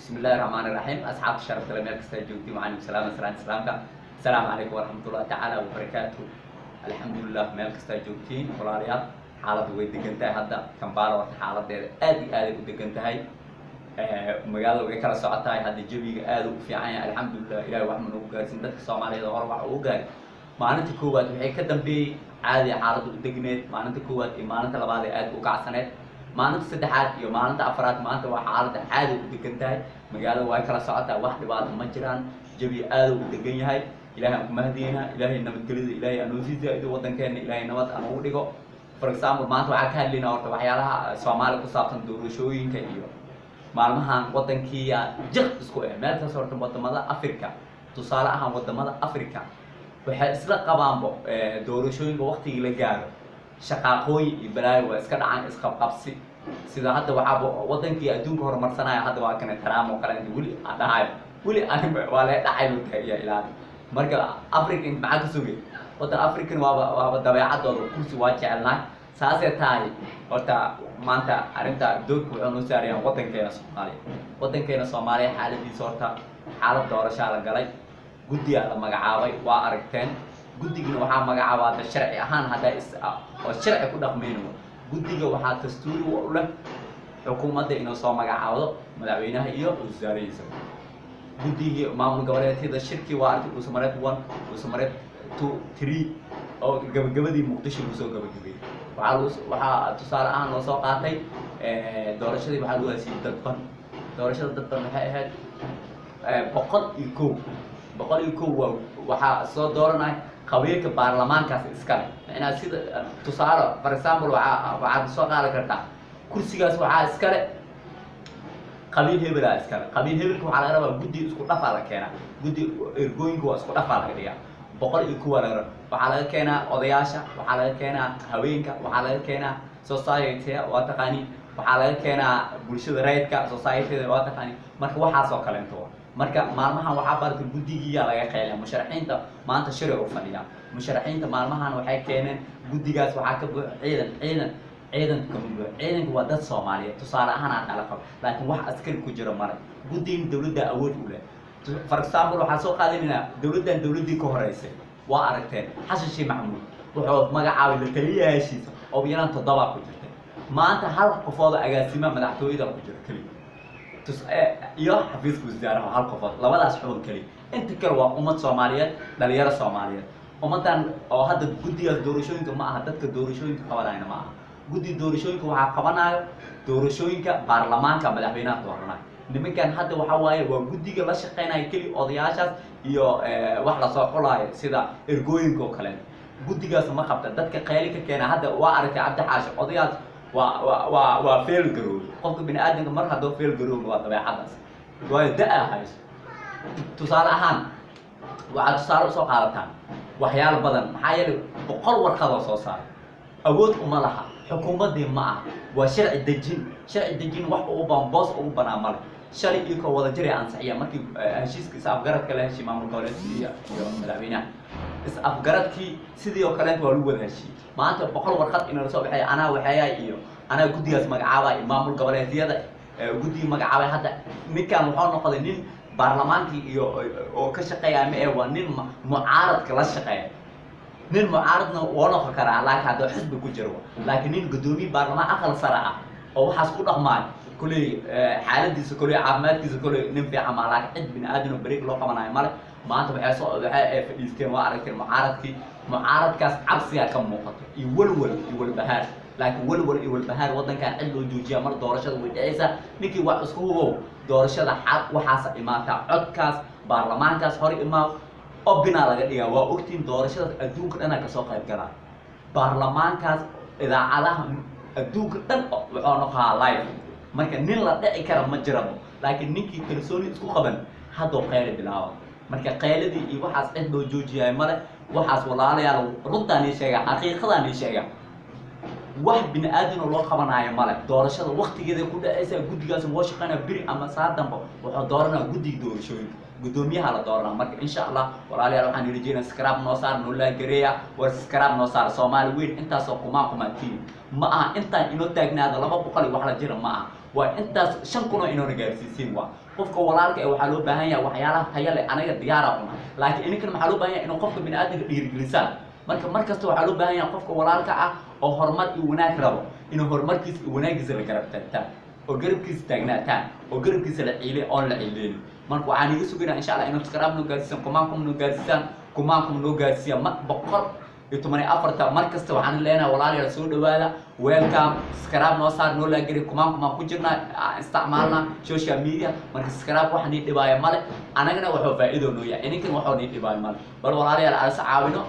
بسم الله الرحمن الرحيم أصحاب الشرف لما يكستجوتي وعليكم السلام عليكم ورحمة الله تعالى وبركاته. الحمد لله ما يكستجوتي ولاريات حالة ويدقنتها هذا كمبارا حالة آدي ودقنتها مقالة وكلا ساعتها هذا جبي في عين الحمد لله إلى واحد من وقاسين ده الصومالي ده أربع وقال ما أنت كوات وحي كدم بي عادي حالة ودقنت ما أنت كوات ما أنت لبعض وقعسنات ما أنت سدحات يوم ما أنت أفراد ما أنت وحالة عادي ودقنتها مقالة وكلا ساعتها واحد بعض مجران جبي ودقنيها هاي إلهي مهدينا إلهي نمتكلد إلهي أنوزيزا إذا وطن كان إلهي نمط أنا وديكو for example maanta waxaa ka hadlayna horta waxyaalaha Soomaaliya ku saabsan doorashooyinka iyo maalmahan wadankii jiq isku meel ka soo wadamada Afrika tusaale ahaan wadamada Afrika waxay isla qabaanbo doorashooyinka waqtiga la gaaro shaqaqooyin iyo balaayo waa iska dhacaan isqabqabsi sida hadda waxa wadankii adduunka horumarsanaya hadda waa kan taraamo kale wili waa la dhacay iyo ilaa marka Afrika in maxaa ka sugay wadan African waa dabeecadooda kursi waa jecelnaay saasay tahay horta maanta arinta doorku wuxuu noo saarayaan wadankeena Soomaaliya xaaladiisa horta xaalad doorasho la galay guddiga la magacaabay waa aragteen guddigana waxa magacaabaa sharci ahaan hada oo sharci ku dhaqmayno guddiga waxa dastuuri u leh xukuumadda inuu soo magacaabo madaxweynaha iyo wasaaradiisa guddiga maamul goboleedyada shirki waa aragtay Soomaaliyeed 1 Soomaaliyeed 2 3 oo gabagabadii Muqdisho lagu soo gabagabay waxa tusaale ahaan loo soo qaatay doorashadii waxa lagu heshiiyay dadban doorashada dadban waxay ahayd 101 waxa soo dooranay qabiilka baarlamaankaas iska leh sida tusaale for example waxa soo qaadan kartaa kursigaas waxa iska leh qabiil hebel iska leh qabiil hebelku waxa laga rabaa guddi isku dhafa la keenaa guddi ergooyinka waa isku dhafa laga dhigaa boqol iyo kuwa laga waxa laga keenaa odayaasha waxa laga keenaa haweenka waxa laga keenaa society waa taqaani waxa laga keenaa bulshada rayidka society waa taqaani marka waxa soo kale inta marka maalmahan waxa bartay guddigiya laga qeylay musharaxiinta maanta shirka u fadhiya musharaxiinta maalmahan waxay keeneen guddigaas waxa ka ciidanka waa dad Soomaaliyeed tusaale ahaan aan kala qabo laakiin wax askari ku jira maray guddiga dawladda awood u leh for example waxa soo qaadinayna dawladii ka horeysay waa aragteen Xasan Sheikh Maxamuud wuxuu magacaabay la taliyaashiisa oo yaraan 7 ku jirtay maanta hal qofood agaasima madaxtooyada ku jira kaliya iyo xafiiska wasaaraha hal qofood labadaas xubin kaliya inta kale waa ummad Soomaaliyeed dhalinyaro Soomaaliyeed ummadan oo hadda guddiga doorashooyinka ma aha dadka doorashooyinka qabanayna ma aha guddi doorashooyinka waxa qabanayo doorashooyinka baarlamaanka madaxweynaha dooranay nimankan hadda waxa waaye waa guddiga la shaqeynaya kali odayaashaas iyo wax la soo xulaayo sida ergooyinka oo kale guddigaas ma qabta dadka qayli ka keena hadda waa aragtay Cabdi Xaashi odayaas waa fail garow qofka bini aadamka mar hadduu fail garow waa dabeecadaas waa daa hayso tusaale ahaan waxa tusaale soo qaadataan waxyaalo badan maxaa yeelay boqol warqad oo soo saaray awood uma laha xukuumadii ma ah waa sharci dejin wax uu boos ugu banaamal shalay iyo wada jiray ansaxiya markii heshiiska afgaradka la heshiiyay maamul goboleedka iyo madaxweynaha afgaradkii sidii oo kale waa lagu wada heshiiyay maanta boqol warqad in la soo baxay ana guddigaas magacaabay maamul goboleedyada guddiga magacaabay hadda ninkan wuxuu noqday nin baarlamaankii iyo oo ka shaqeeya waa nin mucaaradka la shaqeeya nin mucaaradna oo noqon kara laakiin hadda xisbi ku jiro laakiin nin gudoomiye baarlamaan aqal sare ah oo waxaas ku dhaqmay kulli xaaladiisa kulli caafimaadkiisa kulli nin fiican ma laakiin cid bini aadam bariik loo qabanayo male maanta waxay fadhiisteen waa aragteen mucaaradkaas cabsiga ka muuqato iyo walbahaar laakiin walbahaar wadankan cid loo joojiya mar doorashada way dhacaysa ninkii wax isku hubo doorashada xaq waxaas imaata codkaas baarlamaankaas hor imaa obina laga dhigaa waa ogtiin doorashada adduunka dhan ka soo qayb galay baarlamaankaas idaacadaha adduunka dhan wuxuu noqaa live marka nin la dhici kara ma jirabo laakiin ninkii kalsooni isku qaban hadoo qayl bilaabo marka qayladii iyo waxaas cid loo joojiyay male waxaas walaalayaal runtaan sheega xaqiiqadaan sheega wax bini aadam loo qabanayo male doorashada waqtigeeda ku dhacaysa guddigaas loo shaqeynaa biri ama saadamba wuxuu dooranaa guddiga doorashooyinka gudoomiyaha la dooranaa marka insha Allah walaalayaal waxaan rajeynayaa scrap noo saar noo la gareeya war scrap noo saar Soomaali weyn intaas oo kuma tiin ma aha inta inoo taagnaada 200 wax la jira ma aha وأنت شنكنا إنه نجارسين قفك ولالك أو حلو بهايا وحياله حياله أنا ديارة لكن إنك محلو بهايا إنه قفك من آدم يرجلسان مركز تو حلو بهايا قفك ولالك أو هرمات وناك ربو إنه هرمات وناك زي الجربتان أو جرب كيس تجناتان أو جرب كيس العيلة أو العيلين مركو عاني يسوقنا إن شاء الله إنه تكرم نجارسين كمانكم نجارسين ما بقر يتمنى أفرتا مركز تو عن لنا ولالي رسول الله ويلكم سكراب نوصار نولا جري كمانكم ما كجرنا استعمالنا سوشيال ميديا مركز سكراب واحد يتبايع مال أنا كنا وحوف فائدة نويا إني كنا وحوف يتبايع مال بل ولالي على أساس عاونو